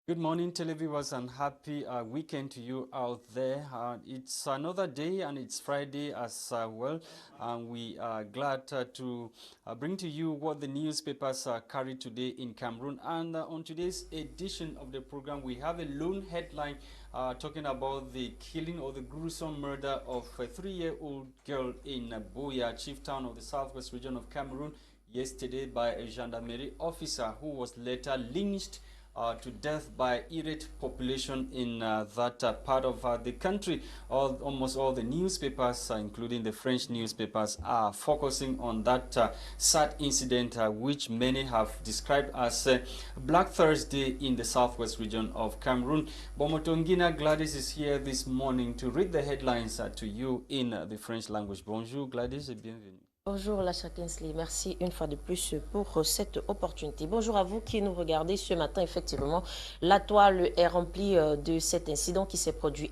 Good morning, televiewers, and happy weekend to you out there. It's another day, and it's Friday as well. And we are glad to bring to you what the newspapers carry today in Cameroon. And on today's edition of the program, we have a lone headline talking about the killing or the gruesome murder of a 3-year-old girl in Buea, chief town of the southwest region of Cameroon, yesterday by a gendarmerie officer who was later lynched to death by irate population in that part of the country. Almost all the newspapers, including the French newspapers, are focusing on that sad incident, which many have described as Black Thursday in the southwest region of Cameroon. Bomotonguina Gwladys is here this morning to read the headlines to you in the French language. Bonjour Gwladys et bienvenue. Bonjour Lasha, merci une fois de plus pour cette opportunité. Bonjour à vous qui nous regardez ce matin. Effectivement, la toile est remplie de cet incident qui s'est produit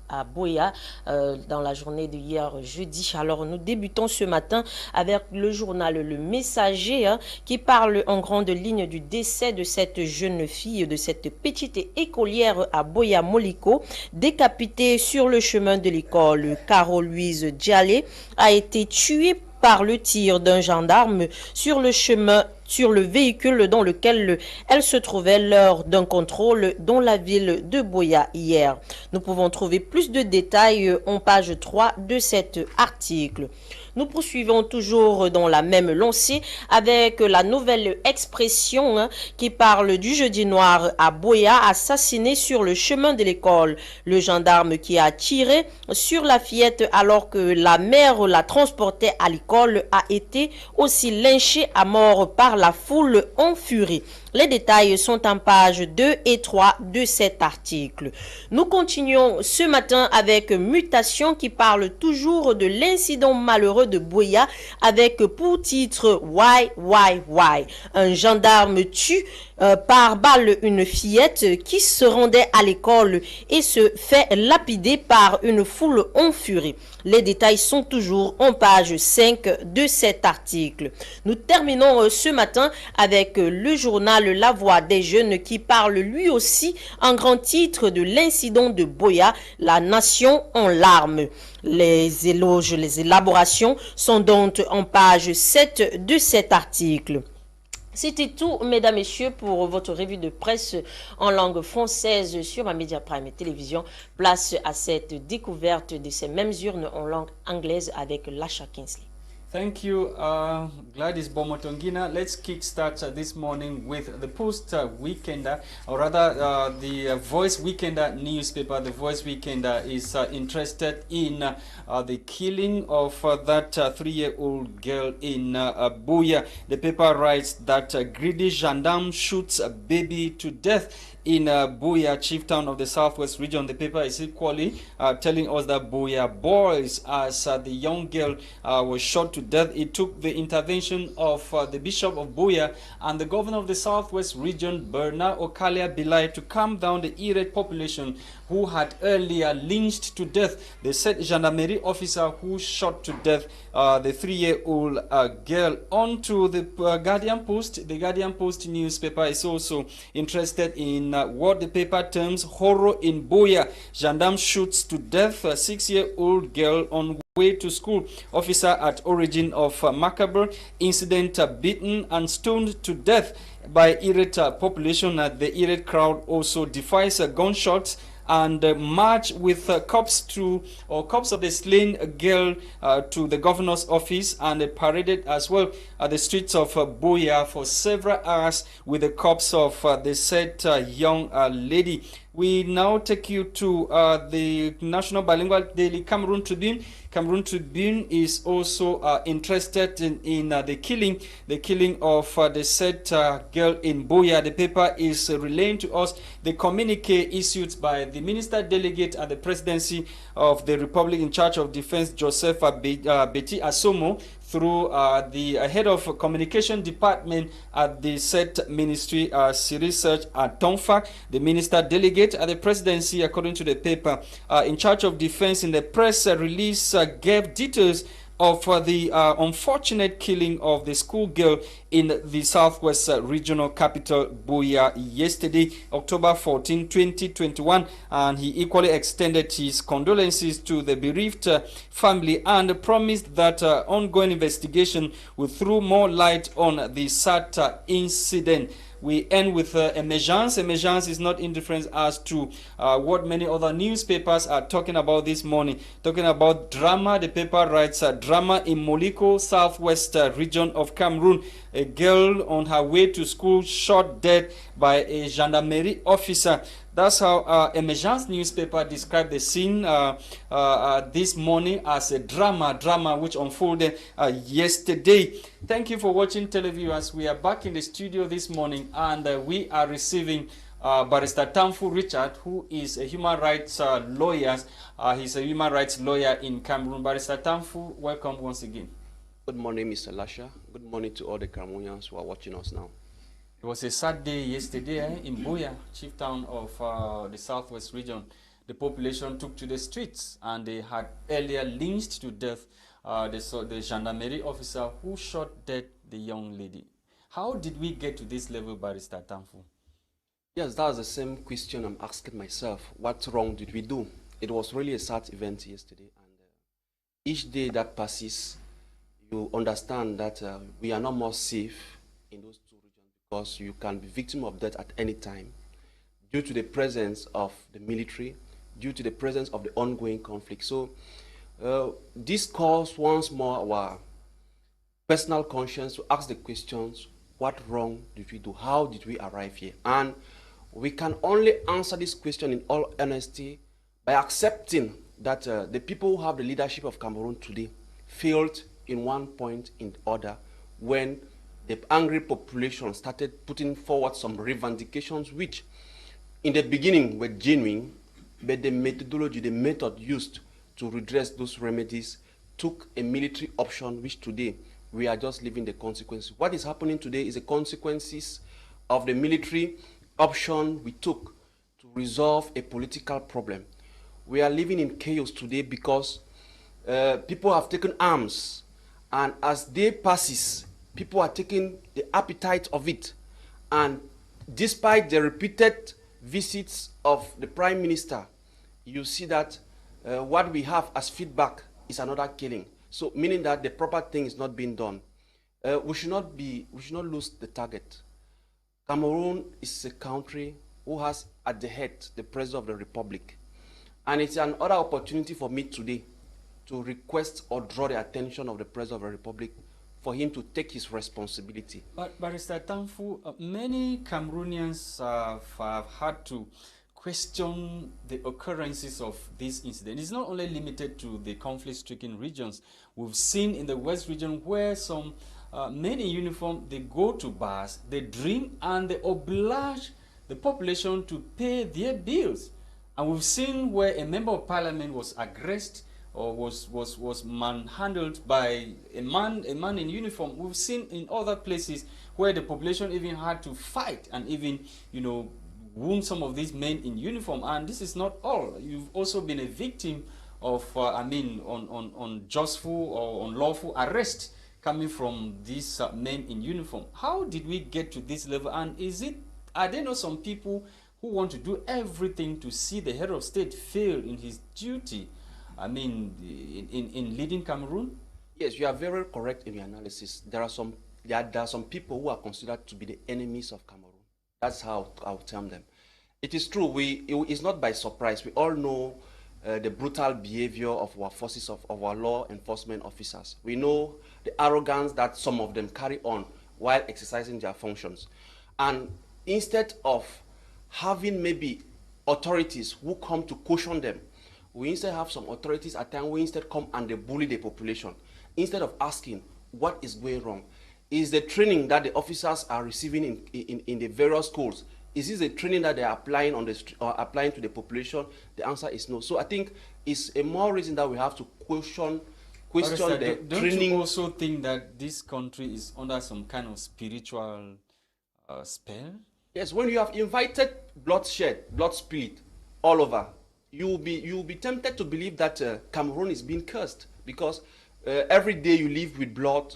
à Buea dans la journée de hier jeudi. Alors nous débutons ce matin avec le journal Le Messager qui parle en grande ligne du décès de cette jeune fille, de cette petite écolière à Buea Moliko, décapitée sur le chemin de l'école. Caro-Louise Djalé a été tuée par le tir d'un gendarme sur le chemin, sur le véhicule dans lequel elle se trouvait lors d'un contrôle dans la ville de Buea hier. Nous pouvons trouver plus de détails en page 3 de cet article. Nous poursuivons toujours dans la même lancée avec la nouvelle expression qui parle du jeudi noir à Buea, assassiné sur le chemin de l'école. Le gendarme qui a tiré sur la fillette alors que la mère la transportait à l'école a été aussi lynché à mort par la foule en furie. Les détails sont en pages 2 et 3 de cet article. Nous continuons ce matin avec Mutation qui parle toujours de l'incident malheureux de Buea avec pour titre Why. Un gendarme tue par balle une fillette qui se rendait à l'école et se fait lapider par une foule en furie. Les détails sont toujours en page 5 de cet article. Nous terminons ce matin avec le journal La Voix des Jeunes qui parle lui aussi en grand titre de l'incident de Buea, la nation en larmes. Les éloges, les élaborations sont donc en page 7 de cet article. C'était tout, mesdames, messieurs, pour votre revue de presse en langue française sur ma Média Prime Télévision. Place à cette découverte de ces mêmes urnes en langue anglaise avec Lasha. Thank you, Gwladys Bomotonguina. Let's kickstart this morning with the Post-Weekender, or rather the Voice Weekender newspaper. The Voice Weekender is interested in the killing of that 3-year-old girl in Buea. The paper writes that a greedy gendarme shoots a baby to death in Buea, chief town of the southwest region. The paper is equally telling us that Buea boys, as the young girl was shot to death, it took the intervention of the Bishop of Buea and the governor of the southwest region, Bernard Okalia Bilai, to calm down the irate population who had earlier lynched to death the said gendarmerie officer who shot to death the 3-year-old girl. On to the Guardian Post. The Guardian Post newspaper is also interested in what the paper terms horror in Buea. Gendarme shoots to death a 6-year-old girl on way to school. Officer at origin of macabre incident beaten and stoned to death by irate population. The irate crowd also defies gunshots and march with cops of the slain girl to the governor's office, and paraded as well at the streets of Buea for several hours with the cops of the said young lady. We now take you to the national bilingual daily Cameroon Tribune. Cameroon Tribune is also interested in the killing of the said girl in Buea. The paper is relaying to us the communique issued by the minister delegate at the presidency of the Republic in charge of defense, Joseph Betty Asomo, through the head of communication department at the said ministry, Research at Tamfu, the minister delegate at the presidency, according to the paper, in charge of defense. In the press release gave details of the unfortunate killing of the schoolgirl in the southwest regional capital, Buea, yesterday, October 14, 2021. And he equally extended his condolences to the bereaved family and promised that ongoing investigation will throw more light on the sad incident. We end with emergence. Emergence is not indifferent as to what many other newspapers are talking about this morning. Talking about drama. The paper writes drama in Moliko, southwest region of Cameroon. A girl on her way to school shot dead by a gendarmerie officer. That's how Emergence newspaper described the scene this morning as a drama which unfolded yesterday. Thank you for watching, televiewers. We are back in the studio this morning, and we are receiving Barister Tamfu Richard, who is a human rights lawyer. He's a human rights lawyer in Cameroon. Barister Tamfu, welcome once again. Good morning, Mr. Lasha. Good morning to all the Cameroonians who are watching us now. It was a sad day yesterday in Buea, chief town of the southwest region. The population took to the streets, and they had earlier lynched to death the gendarmerie officer who shot dead the young lady. How did we get to this level, Barister Tamfu? Yes, that's the same question I'm asking myself. What wrong did we do? It was really a sad event yesterday, and each day that passes, you understand that we are not more safe in those two regions, because you can be victim of death at any time due to the presence of the military, due to the presence of the ongoing conflict. So this calls once more our personal conscience to ask the questions: what wrong did we do? How did we arrive here? And we can only answer this question in all honesty by accepting that the people who have the leadership of Cameroon today failed in one point in order when the angry population started putting forward some revendications which in the beginning were genuine, but the methodology, the method used to redress those remedies took a military option, which today we are just living the consequences. What is happening today is the consequences of the military option we took to resolve a political problem. We are living in chaos today because people have taken arms, and as day passes, people are taking the appetite of it. And despite the repeated visits of the Prime Minister, you see that what we have as feedback is another killing. So meaning that the proper thing is not being done. We should not lose the target. Cameroon is a country who has at the head the President of the Republic. And it's another opportunity for me today to request or draw the attention of the President of the Republic for him to take his responsibility. But Barister Tamfu, many Cameroonians have had to question the occurrences of this incident. It's not only limited to the conflict-stricken regions. We've seen in the West region where some men in uniform, they go to bars, they drink, and they oblige the population to pay their bills. And we've seen where a member of parliament was aggressed or was manhandled by a man in uniform. We've seen in other places where the population even had to fight and even, wound some of these men in uniform. And this is not all. You've also been a victim of, unjustful or unlawful arrest coming from these men in uniform. How did we get to this level? And are there not some people who want to do everything to see the head of state fail in his duty, in leading Cameroon? Yes, you are very correct in your analysis. There are some people who are considered to be the enemies of Cameroon. That's how I'll term them. It is true, it's not by surprise. We all know the brutal behavior of our forces, of our law enforcement officers. We know the arrogance that some of them carry on while exercising their functions. And instead of having maybe authorities who come to caution them, we instead have some authorities at times who instead come and they bully the population. Instead of asking what is going wrong, is the training that the officers are receiving in the various schools, is this a training that they are applying applying to the population? The answer is no. So I think it's a more reason that we have to question the don't training. You also think that this country is under some kind of spiritual spell? Yes, when you have invited bloodshed, blood spilled all over, you will be tempted to believe that Cameroon is being cursed, because Every day you live with blood.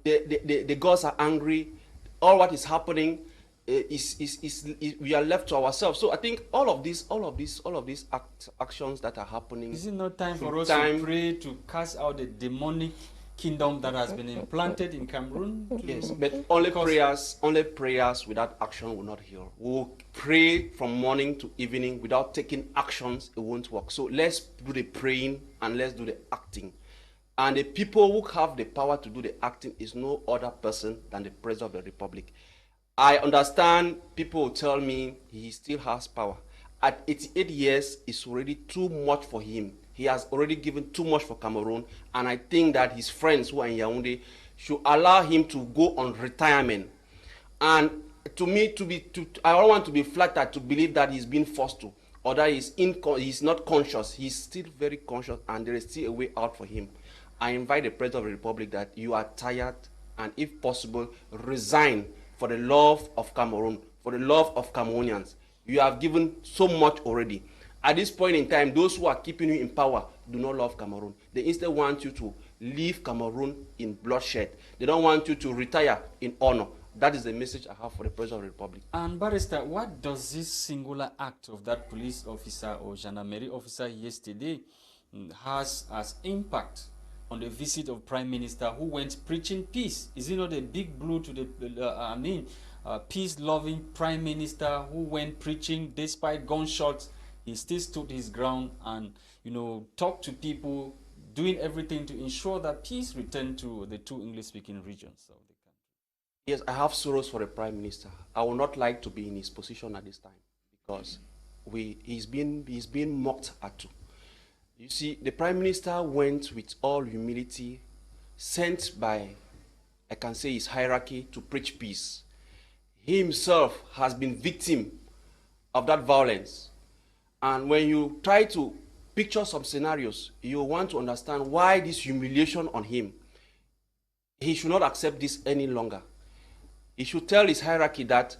The gods are angry. All what is happening we are left to ourselves. So I think all of these actions that are happening. Is it not time for us to pray to cast out the demonic kingdom that has been implanted in Cameroon? Yes, but only prayers without action will not heal. We'll pray from morning to evening without taking actions, it won't work. So let's do the praying and let's do the acting. And the people who have the power to do the acting is no other person than the President of the Republic. I understand people will tell me he still has power. At 88 years, it's already too much for him. He has already given too much for Cameroon, and I think that his friends who are in Yaoundé should allow him to go on retirement. And to me, I don't want to be flattered to believe that he's being forced to, or that he's not conscious. He's still very conscious, and there is still a way out for him. I invite the President of the Republic that you are tired, and if possible, resign for the love of Cameroon, for the love of Cameroonians. You have given so much already. At this point in time, those who are keeping you in power do not love Cameroon. They instead want you to leave Cameroon in bloodshed. They don't want you to retire in honor. That is the message I have for the President of the Republic. And Barister, what does this singular act of that police officer or gendarmerie officer yesterday has as impact on the visit of Prime Minister who went preaching peace? Is it not a big blow to the, peace-loving Prime Minister who went preaching despite gunshots? He still stood his ground and, talked to people, doing everything to ensure that peace returned to the two English-speaking regions of the country. Yes, I have sorrows for the Prime Minister. I would not like to be in his position at this time because he's being mocked at too. You see, the Prime Minister went with all humility, sent by, I can say, his hierarchy to preach peace. He himself has been victim of that violence. And when you try to picture some scenarios, you want to understand why this humiliation on him. He should not accept this any longer. He should tell his hierarchy that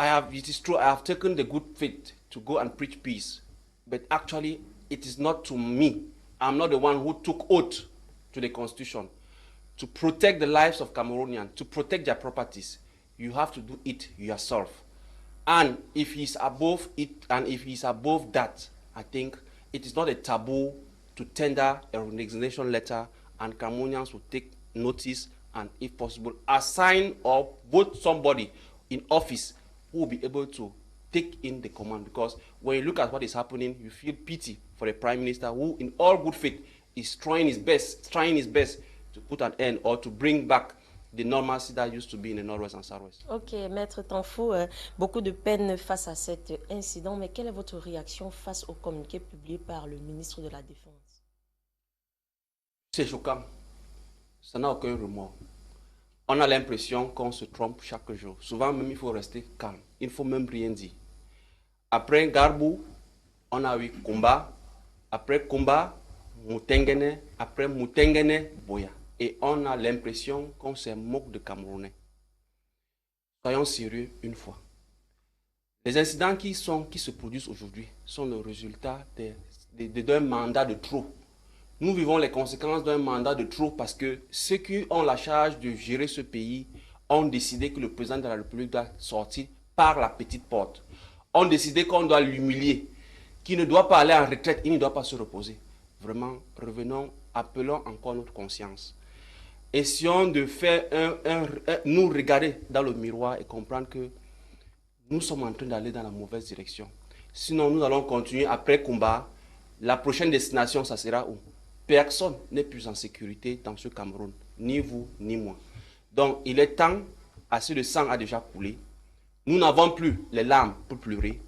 it is true, I have taken the good faith to go and preach peace, but actually it is not to me. I'm not the one who took oath to the Constitution to protect the lives of Cameroonians, to protect their properties. You have to do it yourself. And if he's above it, and if he's above that, I think it is not a taboo to tender a resignation letter, and Cameroonians will take notice and, if possible, assign or vote somebody in office who will be able to take in the command. Because when you look at what is happening, you feel pity for the Prime Minister who, in all good faith, is trying his best to put an end or to bring back the normalcy that used to be in the Northwest and Southwest. Ok, Maître Tamfu, beaucoup de peine face à cet incident, mais quelle est votre réaction face au communiqué publié par le ministre de la Défense? C'est choquant. Ça n'a aucun remords. On a l'impression qu'on se trompe chaque jour. Souvent même, il faut rester calme. Il ne faut même rien dire. Après Garbou, on a eu combat. Après combat, Moutengene. Après Moutengene, Boya. Et on a l'impression qu'on se moque de Camerounais. Soyons sérieux une fois. Les incidents qui se produisent aujourd'hui sont le résultat d'un mandat de trop. Nous vivons les conséquences d'un mandat de trop parce que ceux qui ont la charge de gérer ce pays ont décidé que le président de la République doit sortir par la petite porte. Ont décidé qu'on doit l'humilier, qu'il ne doit pas aller en retraite, il ne doit pas se reposer. Vraiment, revenons, appelons encore notre conscience. Essayons de faire nous regarder dans le miroir et comprendre que nous sommes en train d'aller dans la mauvaise direction. Sinon, nous allons continuer après combat. La prochaine destination, ça sera où? Personne n'est plus en sécurité dans ce Cameroun, ni vous, ni moi. Donc, il est temps, assez de sang a déjà coulé. Nous n'avons plus les larmes pour pleurer.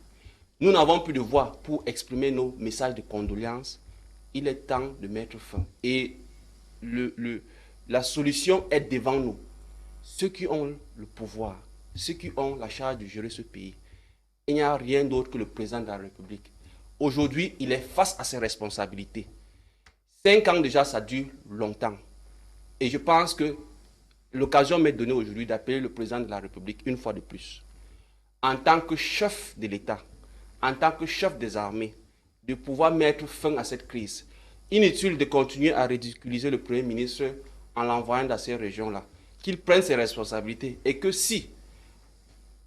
Nous n'avons plus de voix pour exprimer nos messages de condoléances. Il est temps de mettre fin. Et la solution est devant nous. Ceux qui ont le pouvoir, ceux qui ont la charge de gérer ce pays, il n'y a rien d'autre que le président de la République. Aujourd'hui, il est face à ses responsabilités. 5 ans déjà, ça dure longtemps. Et je pense que l'occasion m'est donnée aujourd'hui d'appeler le président de la République une fois de plus, en tant que chef de l'État, en tant que chef des armées, de pouvoir mettre fin à cette crise. inutile de continuer à ridiculiser le Premier ministre en l'envoyant dans ces régions-là. Qu'il prenne ses responsabilités et que si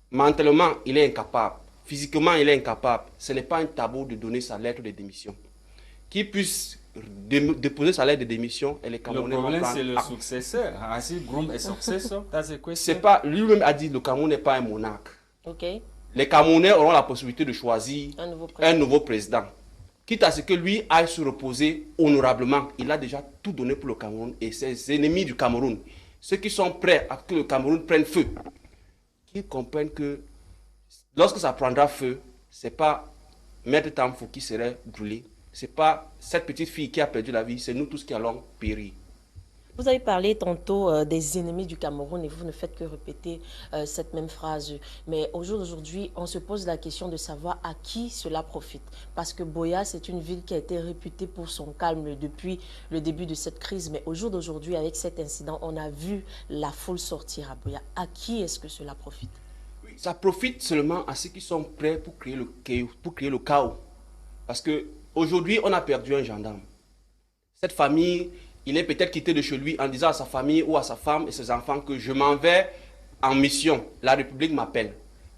mentalement il est incapable, physiquement il est incapable, ce n'est pas un tabou de donner sa lettre de démission. Qu'il puisse déposer sa lettre de démission et les Camerounais. Le problème, c'est le successeur. Has he groomed a successor? That's the question. C'est pas, lui-même a dit que le Cameroun n'est pas un monarque. Okay. Les Camerounais auront la possibilité de choisir un nouveau président. Quitte à ce que lui aille se reposer honorablement. Il a déjà tout donné pour le Cameroun et ses ennemis du Cameroun, ceux qui sont prêts à que le Cameroun prenne feu, qu'ils comprennent que lorsque ça prendra feu, ce n'est pas Maître Tamfu qui serait brûlé, ce n'est pas cette petite fille qui a perdu la vie, c'est nous tous qui allons périr. Vous avez parlé tantôt des ennemis du Cameroun et vous ne faites que répéter cette même phrase. Mais au jour d'aujourd'hui, on se pose la question de savoir à qui cela profite. Parce que Boya, c'est une ville qui a été réputée pour son calme depuis le début de cette crise. Mais au jour d'aujourd'hui, avec cet incident, on a vu la foule sortir à Boya. À qui est-ce que cela profite? Oui, ça profite seulement à ceux qui sont prêts pour créer le chaos. Parce qu'aujourd'hui, on a perdu un gendarme. Cette famille... Il est peut-être quitté de chez lui en disant à sa famille ou à sa femme et ses enfants que je m'en vais en mission. La République m'appelle.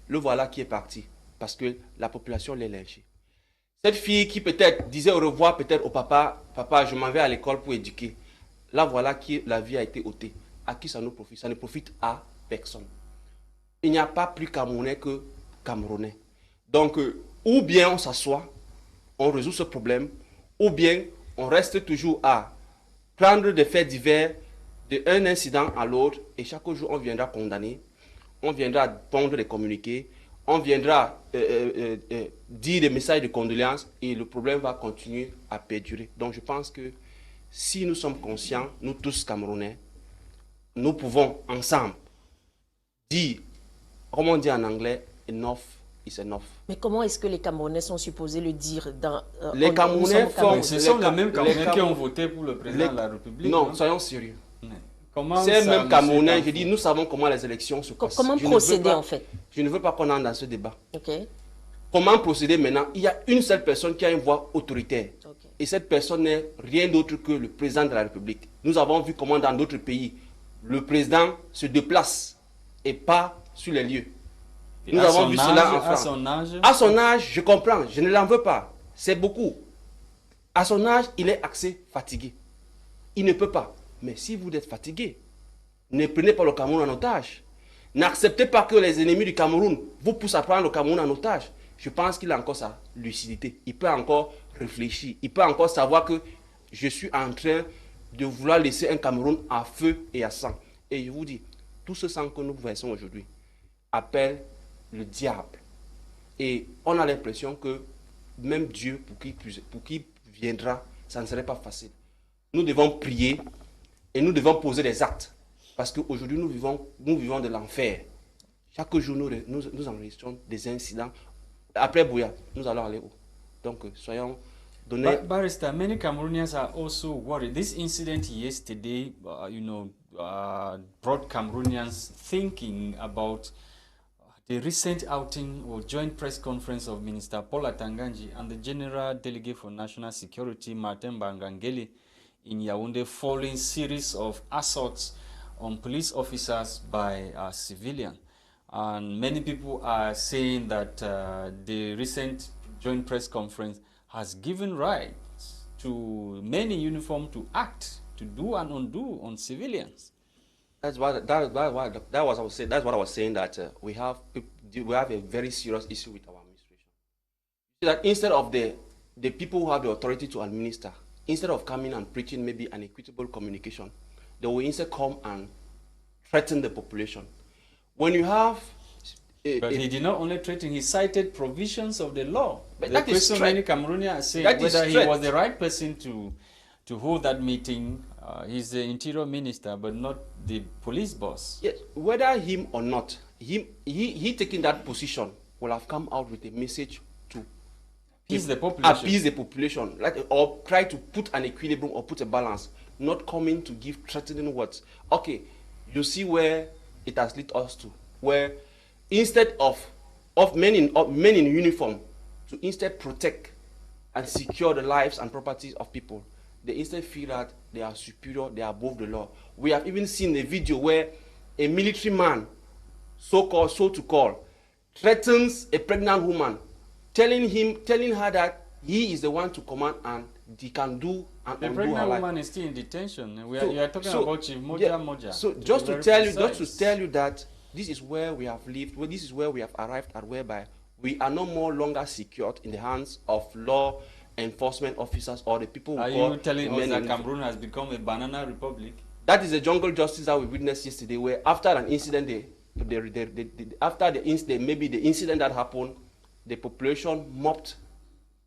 Le voilà qui est parti parce que la population l'a lynché. Cette fille qui peut-être disait au revoir peut-être au papa, papa je m'en vais à l'école pour éduquer. Là voilà qui la vie a été ôtée. À qui ça nous profite? Ça ne profite à personne. Il n'y a pas plus Camerounais que Camerounais. Donc ou bien on s'assoit, on résout ce problème, ou bien on reste toujours à prendre des faits divers d'un incident à l'autre et chaque jour on viendra condamner, on viendra pondre des communiqués, on viendra dire des messages de condoléances et le problème va continuer à perdurer. Donc je pense que si nous sommes conscients, nous tous Camerounais, nous pouvons ensemble dire, comme on dit en anglais, enough is enough. Mais comment est-ce que les Camerounais sont supposés le dire dans, les Camerounais font... Ce sont les mêmes Camerounais qui ont voté pour le président de la République. Non, soyons sérieux. C'est même Camerounais, je dis, nous savons comment les élections se passent. Comment procéder en fait? Je ne veux pas qu'on entre dans ce débat. Okay. Comment procéder maintenant? Il y a une seule personne qui a une voix autoritaire. Okay. Et cette personne n'est rien d'autre que le président de la République. Nous avons vu comment dans d'autres pays, le président se déplace et pas sur les lieux. Nous avons vu cela en France. À son âge, je comprends, je ne l'en veux pas. C'est beaucoup. À son âge, il est assez fatigué. Il ne peut pas. Mais si vous êtes fatigué, ne prenez pas le Cameroun en otage. N'acceptez pas que les ennemis du Cameroun vous poussent à prendre le Cameroun en otage. Je pense qu'il a encore sa lucidité. Il peut encore réfléchir. Il peut encore savoir que je suis en train de vouloir laisser un Cameroun à feu et à sang. Et je vous dis, tout ce sang que nous versons aujourd'hui appelle le diable. Et on a l'impression que même Dieu, pour qui viendra, ça ne serait pas facile. Nous devons prier et nous devons poser des actes. Parce qu'aujourd'hui, nous vivons de l'enfer. Chaque jour, nous enregistrons des incidents. Après Bouya, nous allons aller où? Donc, soyons donnés... Barister, many Cameroonians are also worried. This incident yesterday, brought Cameroonians thinking about the recent outing or joint press conference of Minister Paul Atanganji and the General Delegate for National Security, Martin Bangangeli, in Yaoundé, following series of assaults on police officers by civilians. And many people are saying that the recent joint press conference has given rights to many uniformed to act, to do and undo on civilians. That's what I was saying. That we have a very serious issue with our administration. That instead of the people who have the authority to administer, instead of coming and preaching maybe an equitable communication, they will instead come and threaten the population. When you have... But he did not only threaten, he cited provisions of the law. But the question many Cameroonians are saying whether he was the right person to hold that meeting. He's the interior minister, but not the police boss. Yes, whether him or not, he taking that position will have come out with a message to appease the population, or try to put an equilibrium or put a balance, not coming to give threatening words. Okay, you see where it has led us to, where instead of men in uniform to instead protect and secure the lives and properties of people, they instead feel that they are superior, they are above the law. We have even seen a video where a military man, so-called, so-to-call, threatens a pregnant woman, telling her that he is the one to command and he can do and the undo pregnant her life. woman is still in detention. You are talking about Chief Moja yeah, Moja. So to just be to very tell you precise. that this is where we have lived, this is where we have arrived at, whereby we are no more longer secured in the hands of law enforcement officers or the people who Are call you telling the us men that in Cameroon has become a banana republic? That is the jungle justice that we witnessed yesterday, where after an incident, after the incident, maybe the incident that happened, the population mopped.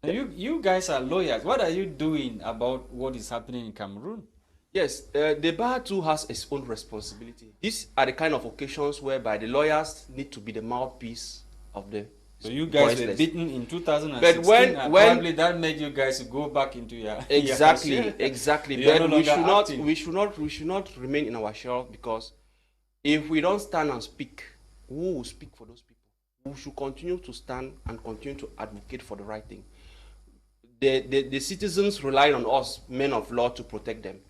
You guys are lawyers. What are you doing about what is happening in Cameroon? Yes, the bar too has its own responsibility. These are the kind of occasions whereby the lawyers need to be the mouthpiece of the. So you guys voiceless. were beaten in 2016, But when probably that made you guys go back into your exactly, your exactly. You are But no we should not remain in our shell, because if we don't stand and speak, who will speak for those people? We should continue to stand and continue to advocate for the right thing. The citizens rely on us, men of law, to protect them.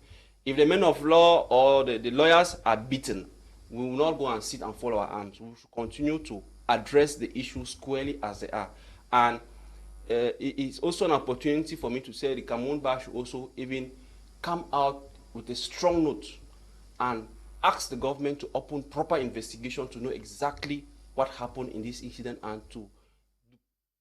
If the men of law or the lawyers are beaten, we will not go and sit and fold our arms. We should continue to address the issues squarely as they are. And it's also an opportunity for me to say the Cameroon Bar should also even come out with a strong note and ask the government to open proper investigation to know exactly what happened in this incident and to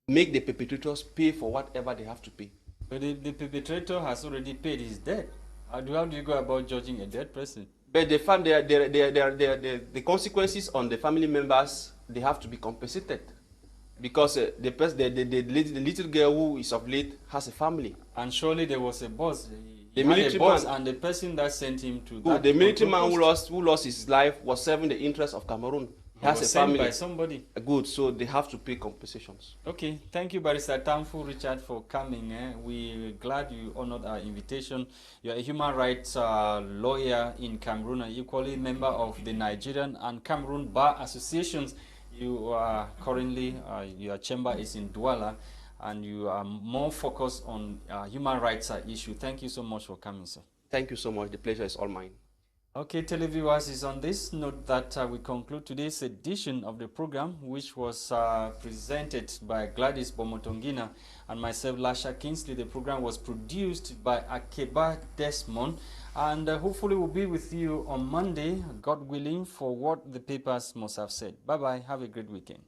make the perpetrators pay for whatever they have to pay. But the perpetrator has already paid his debt. How do you go about judging a dead person? But the consequences on the family members, they have to be compensated, because the little girl who is of late has a family. And surely there was a boss. The He had military a boss, man, and the person that sent him to the that military man post who lost his life was serving the interests of Cameroon. He has was a sent family. by somebody. Good, so they have to pay compensations. Okay, thank you, Barister Tamfu Richard, for coming. We're glad you honored our invitation. You're a human rights lawyer in Cameroon, and equally member of the Nigerian and Cameroon Bar Associations. You are currently, your chamber is in Douala, and you are more focused on human rights issue. Thank you so much for coming, sir. Thank you so much. The pleasure is all mine. Okay, televiewers, it's on this note that we conclude today's edition of the program, which was presented by Gwladys Bomotonguina and myself, Lasha Kingsley. The program was produced by Akeba, Desmond, and hopefully we'll be with you on Monday, God willing, for what the papers must have said. Bye-bye. Have a great weekend.